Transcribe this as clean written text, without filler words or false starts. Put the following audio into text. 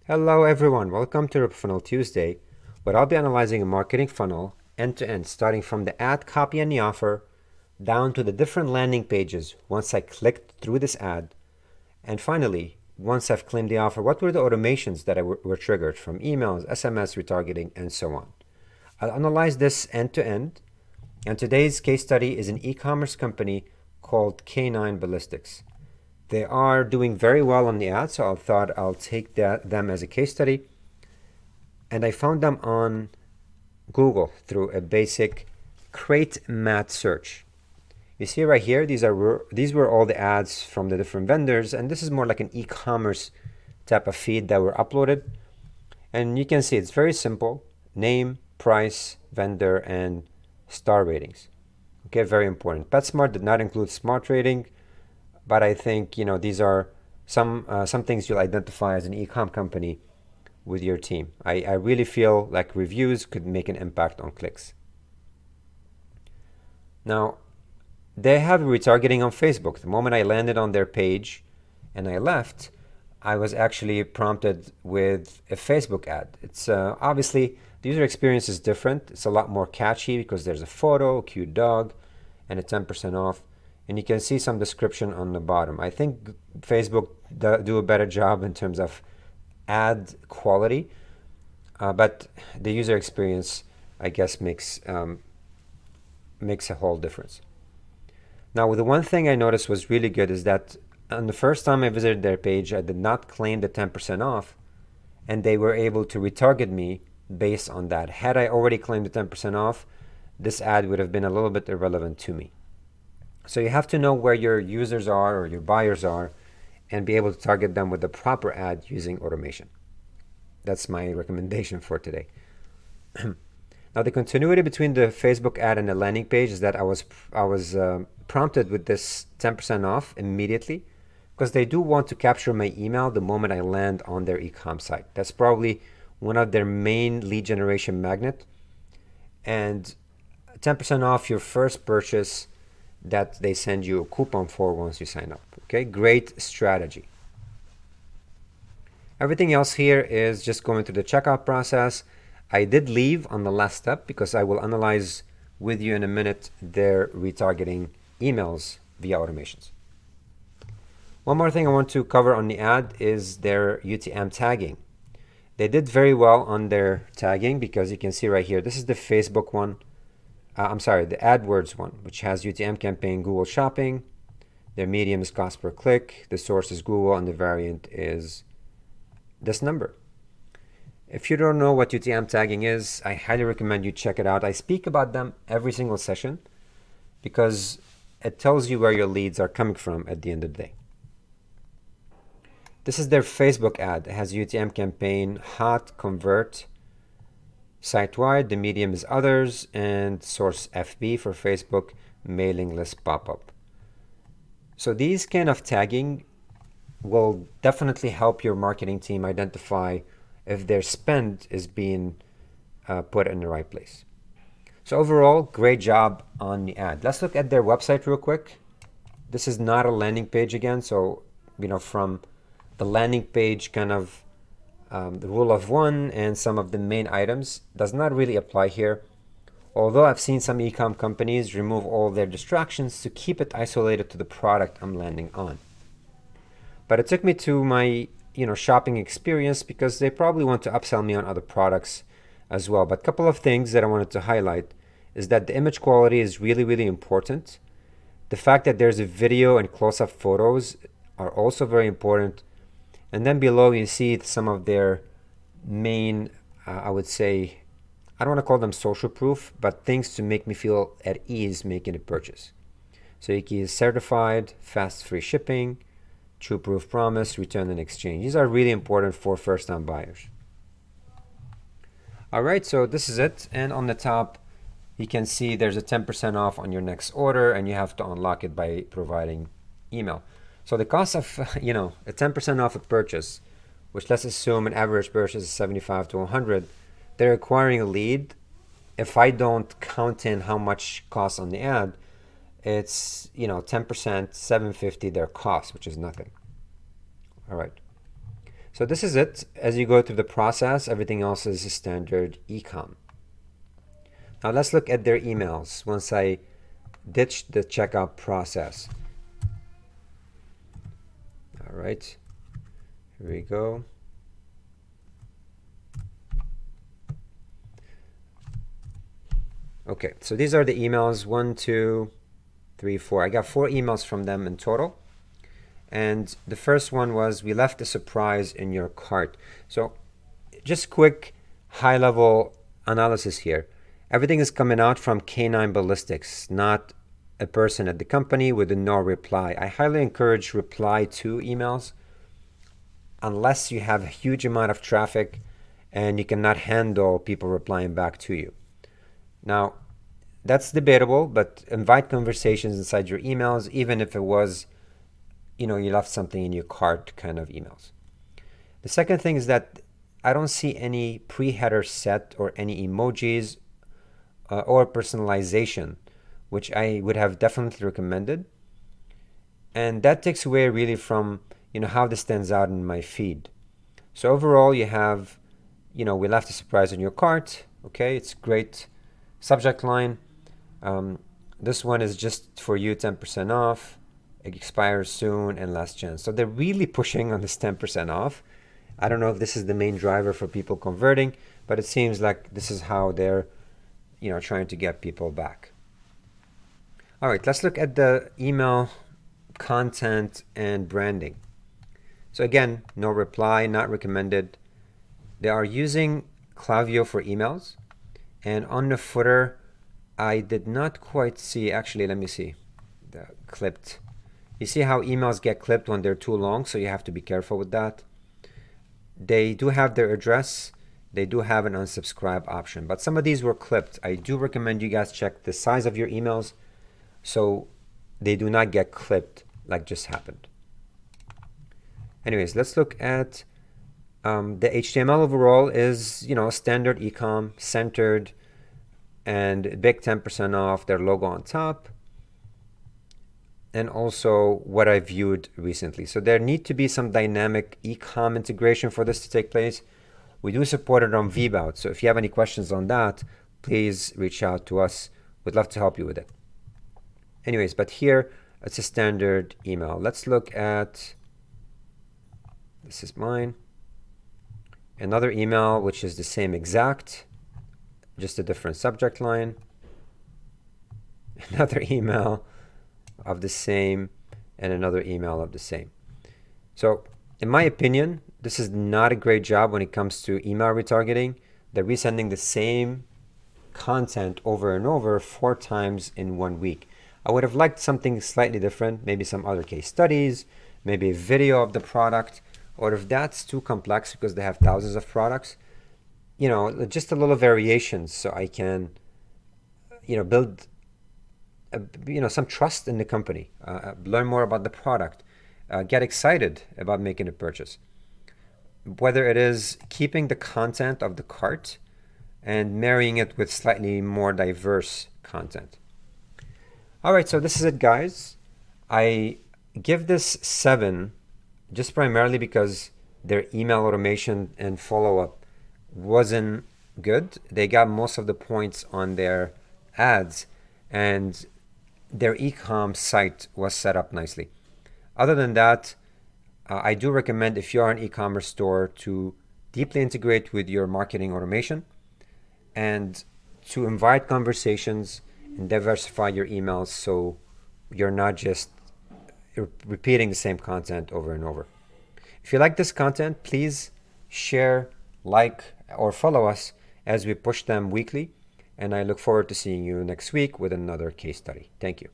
Hello everyone, welcome to Funnel Tuesday, where I'll be analyzing a marketing funnel end to end, starting from the ad copy and the offer, down to the different landing pages once I clicked through this ad, and finally, once I've claimed the offer, what were the automations that were triggered from emails, SMS, retargeting, and so on. I'll analyze this end to end, and today's case study is an e-commerce company called K9 Ballistics. They are doing very well on the ad, so I thought I'll take them as a case study. And I found them on Google through a basic crate mat search. You see right here, these were all the ads from the different vendors, and this is more like an e-commerce type of feed that were uploaded. And you can see it's very simple: name, price, vendor, and star ratings. Okay, very important. PetSmart did not include smart rating, but I think these are some things you'll identify as an e-com company with your team. I really feel like reviews could make an impact on clicks. Now, they have retargeting on Facebook. The moment I landed on their page and I left, I was actually prompted with a Facebook ad. It's obviously the user experience is different. It's a lot more catchy because there's a photo, a cute dog, and a 10% off. And you can see some description on the bottom. I think Facebook do a better job in terms of ad quality, but the user experience, I guess, makes a whole difference. Now, the one thing I noticed was really good is that on the first time I visited their page, I did not claim the 10% off, and they were able to retarget me based on that. Had I already claimed the 10% off, this ad would have been a little bit irrelevant to me. So you have to know where your users are or your buyers are and be able to target them with the proper ad using automation. That's my recommendation for today. Now, the continuity between the Facebook ad and the landing page is that I was prompted with this 10% off immediately because they do want to capture my email the moment I land on their e-com site. That's probably one of their main lead generation magnet. And 10% off your first purchase that they send you a coupon for once you sign up. Okay, great strategy. Everything else here is just going through the checkout process. I did leave on the last step because I will analyze with you in a minute their retargeting emails via automations. One more thing I want to cover on the ad is their UTM tagging. They did very well on their tagging because you can see right here, this is the Facebook one. The Adwords one, which has UTM campaign Google Shopping. Their medium is cost per click. The source is Google, and the variant is this number. If you don't know what UTM tagging is, I highly recommend you check it out. I speak about them every single session because it tells you where your leads are coming from at the end of the day. This is their Facebook ad. It has UTM campaign hot convert. Site-wide, the medium is others, and source FB for Facebook, mailing list pop-up. So these kind of tagging will definitely help your marketing team identify if their spend is being put in the right place. So overall, great job on the ad. Let's look at their website real quick. This is not a landing page again, so from the landing page kind of the rule of one and some of the main items does not really apply here. Although I've seen some e-com companies remove all their distractions to keep it isolated to the product I'm landing on. But it took me to my shopping experience because they probably want to upsell me on other products as well. But a couple of things that I wanted to highlight is that the image quality is really, really important. The fact that there's a video and close-up photos are also very important. And then below you see some of their main, I would say, I don't want to call them social proof, but things to make me feel at ease making a purchase. So Iki is certified, fast free shipping, true proof promise, return and exchange. These are really important for first-time buyers. All right, so this is it. And on the top, you can see there's a 10% off on your next order, and you have to unlock it by providing email. So the cost of, a 10% off a purchase, which let's assume an average purchase is 75 to 100, they're acquiring a lead. If I don't count in how much costs on the ad, it's, 10%, $750 their cost, which is nothing. All right. So this is it. As you go through the process, everything else is standard ecom. Now let's look at their emails once I ditch the checkout process. All right, here we go. Okay, so these are the emails, 1, 2, 3, 4. I got 4 emails from them in total. And the first one was, we left a surprise in your cart. So just quick high-level analysis here. Everything is coming out from K9 Ballistics, not a person at the company with a no reply. I highly encourage reply to emails unless you have a huge amount of traffic and you cannot handle people replying back to you. Now, that's debatable, but invite conversations inside your emails, even if it was, you left something in your cart kind of emails. The second thing is that I don't see any pre-header set or any emojis or personalization, which I would have definitely recommended. And that takes away really from, how this stands out in my feed. So overall, you have, we left a surprise in your cart. Okay, it's great. Subject line. This one is just for you, 10% off. It expires soon and last chance. So they're really pushing on this 10% off. I don't know if this is the main driver for people converting, but it seems like this is how they're, trying to get people back. All right, let's look at the email content and branding. So again, no reply, not recommended. They are using Klaviyo for emails. And on the footer, I did not quite see, actually, let me see, the clipped. You see how emails get clipped when they're too long, so you have to be careful with that. They do have their address. They do have an unsubscribe option, but some of these were clipped. I do recommend you guys check the size of your emails so they do not get clipped like just happened. Anyways, let's look at the HTML overall is, standard ecom, centered, and big 10% off, their logo on top, and also what I viewed recently. So there need to be some dynamic ecom integration for this to take place. We do support it on VBOUT, so if you have any questions on that, please reach out to us. We'd love to help you with it. Anyways, but here it's a standard email. Let's look at, this is mine. Another email, which is the same exact, just a different subject line. Another email of the same, and another email of the same. So in my opinion, this is not a great job when it comes to email retargeting. They're resending the same content over and over 4 times in 1 week. I would have liked something slightly different, maybe some other case studies, maybe a video of the product, or if that's too complex because they have thousands of products, just a little variations so I can, build, some trust in the company, learn more about the product, get excited about making a purchase. Whether it is keeping the content of the cart and marrying it with slightly more diverse content. All right, so this is it, guys. I give this 7 just primarily because their email automation and follow-up wasn't good. They got most of the points on their ads, and their e-com site was set up nicely. Other than that, I do recommend, if you are an e-commerce store, to deeply integrate with your marketing automation and to invite conversations and diversify your emails so you're not just repeating the same content over and over. If you like this content, please share, like, or follow us as we push them weekly. And I look forward to seeing you next week with another case study. Thank you.